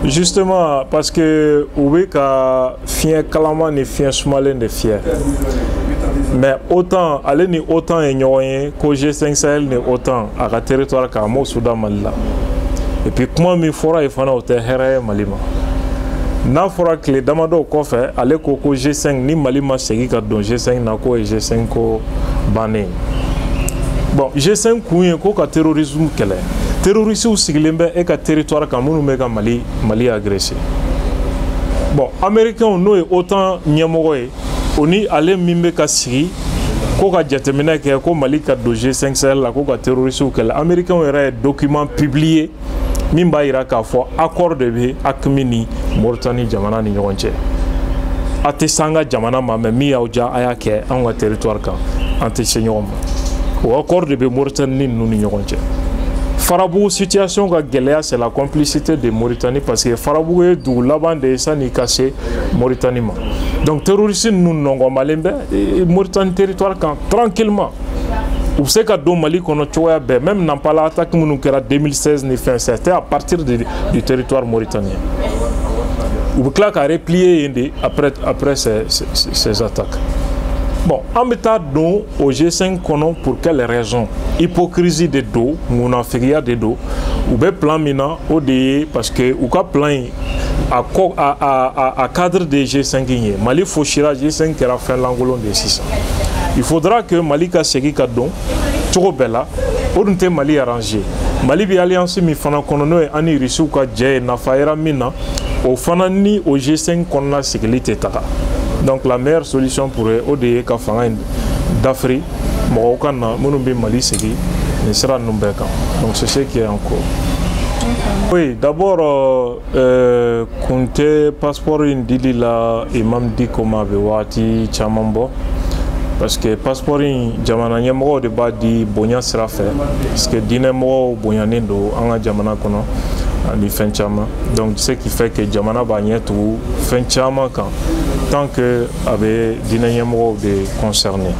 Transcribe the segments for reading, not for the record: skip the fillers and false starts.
Justement, parce que oui, ka fien kalama ni fien sumalen de fier. Mais autant, aller ni autant ignorer qu'au G5 Sahel ni autant à la territoire ka mo Soudan Malila. Et puis comment mi fora il fana ote here Malima. Na fora que les damado ko fait aller ko G5 ni Malima segi ka don G5 na ko et G5 ko bané. Bon, G5 kouye ko ka terrorisme kele. Terrorisme ou sigilembe et ka territoire ka munu mega Mali agressé. Bon, américain no est autant nyamogoye. Oni ale mimbe ka sigi ko ka jatemina ke ko Mali ka do G5 Sahel la ko ka terrorisme kele. Américain era document publié mimba ira ka fo accord de be akmini Mauritanie jamana ni nyonche. Ate sanga jamana ma me mi awja aya ke an wa territoire kan ante senyom. Au accord de be Mauritanie nous ni nyonche. Farabou situation ka gelea c'est la complicité de Mauritanie parce que Farabou est d'où laban de ça ni caché Mauritanie ma. Donc terroristes nous n'ont malembe Mauritanie territoire quand tranquillement. Vous savez qu'à Mali qu'on a même n'a pas l'attaque nous qui 2016 ni fin c'était à partir du territoire mauritanien. Ou clair qu'à replier après ces attaques. Bon, en méthode au G5 pour quelles raisons? Hypocrisie de dos, mounaféria de dos, ou bien plan mina ODE parce que ou ka plan à cadre de G5 Mali Fouchira G5 qui a fait l'angolon de 600. Il faudra que Mali ka segi ka don toko bela odunte Mali arrangé. Mali bi alliance mi fana konono e ani risu ka je na faira mina au fana ni au G5 konna sécurité taka. Donc la meilleure solution pourrait ODE ka fanga d'Afrique Morokana Munumbi Mali segi ne sera numbeka. Donc c'est ce qui est en cours. Oui, d'abord, compter passeport indili la imam di koma bewati chamambo parce que passeport in jamana nyamoro de badi bonya sera fait parce que dine mo bonya nendo anga jamana kono ni fenchama donc ce qui fait que jamana bagné tout fenchama quand tant que avec dine nyamoro de concerné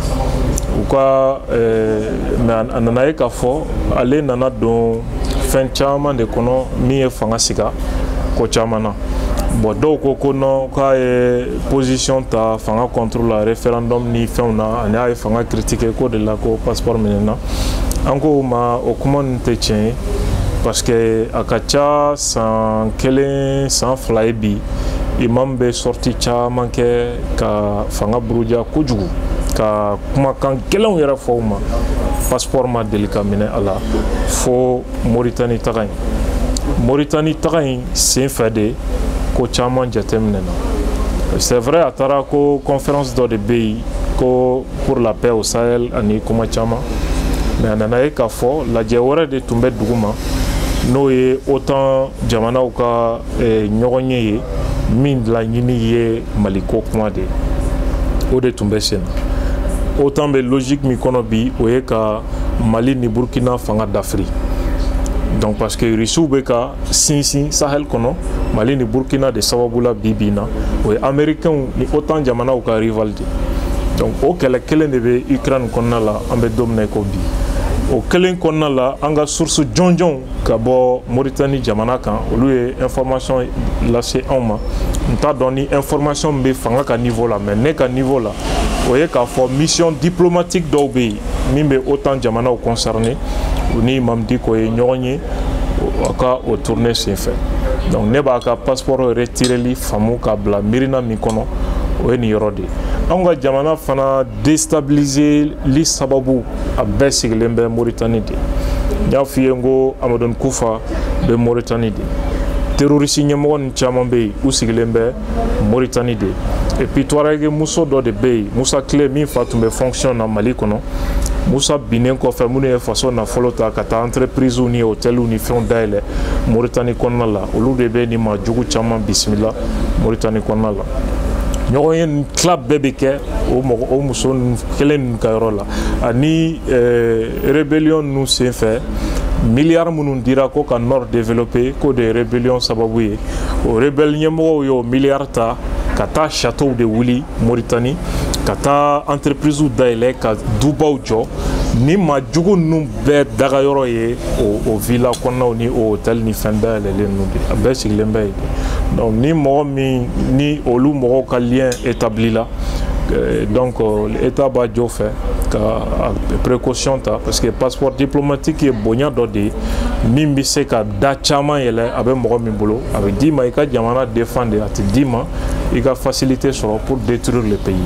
ou quoi mais ananaye ka fo aller nana don fenchama de kono mi e fanga siga ko chamana bon donc kono ka position ta fanga contre le référendum ni fauna ana fanga critiquer ko de la ko passeport menena anko ma o comment te tient parce que akacha sans kelen sans flybi imam be sorti cha manke ka fanga bruja kujugu ka kuma kan kelen yera fawma passeport ma delika mine ala fo Mauritanie tagay c'est fait ko chaman jatemnena. C'est vrai à Tarako conférence de pays pour la paix au Sahel ani kuma chama mais ananaye ka fo la jawara de tumbe duguma no ye autant jamana uka nyogonye min la nyini ye maliko kuma de o de tumbe sen autant de logique mi kono bi oye ka Mali ni Burkina fanga d'Afrique. Donc parce que Rissou beka sinsi Sahel kono Mali ni Burkina de sababula bibina ou américain ni autant jamana ou ka rivaldi. Donc au kele ne be Ukraine konna la ambe domne ko bi. Au kelen konna la anga source jonjon ka bo Mauritanie jamana kan lui information là c'est on t'a donné information be fanga ka niveau là mais ne ka niveau là. Oye ka for mission diplomatique d'obéi mimbe autant jamana ou concerné ni mamdi ko nyonye aka au tourner c'est fait donc ne ba ka passeport retirer li famu ka bla mirina mi kono o ni yorode anga jamana fana déstabiliser li sababu abesi lembe Mauritanie de ya fiengo amadon kufa de Mauritanie de terroriste nyamon chamambe usigilembe Mauritanie de et puis toarege muso do de bay musa clé mi fatumbe fonctionne en Mali kono musa binen ko fa mune façon na folota kata entreprise ou ni hôtel ou ni fond d'aile Mauritanie kono la olu de be ni ma jugu chama bismillah Mauritanie kono la ñoyen club bebeke o muso kelen kayrola ani rébellion nous c'est fait milliards munun dira ko ka nord développé ko de rébellion sababu o rébellion mo yo milliards ta kata château de Wuli Mauritanie kata entreprise ou daile ka Dubaou jo ni ma jugu ninnu bɛɛ dagayɔrɔ ye o villa kɔnɔnaw ni o hôtel ni fɛn dayɛlɛlen ninnu de a bɛɛ sigilen bɛ yen donc ni mɔgɔ min ni olu mɔgɔw ka lien établi la donc l'État b'a jɔ fɛ ka précaution ta parce que passeport diplomatique ye bonya dɔ de ye min bɛ se ka da caman yɛlɛ a bɛ mɔgɔ min bolo a bɛ d'i ma i ka jamana défendre a tɛ d'i ma i ka facilité sɔrɔ pour détruire le pays.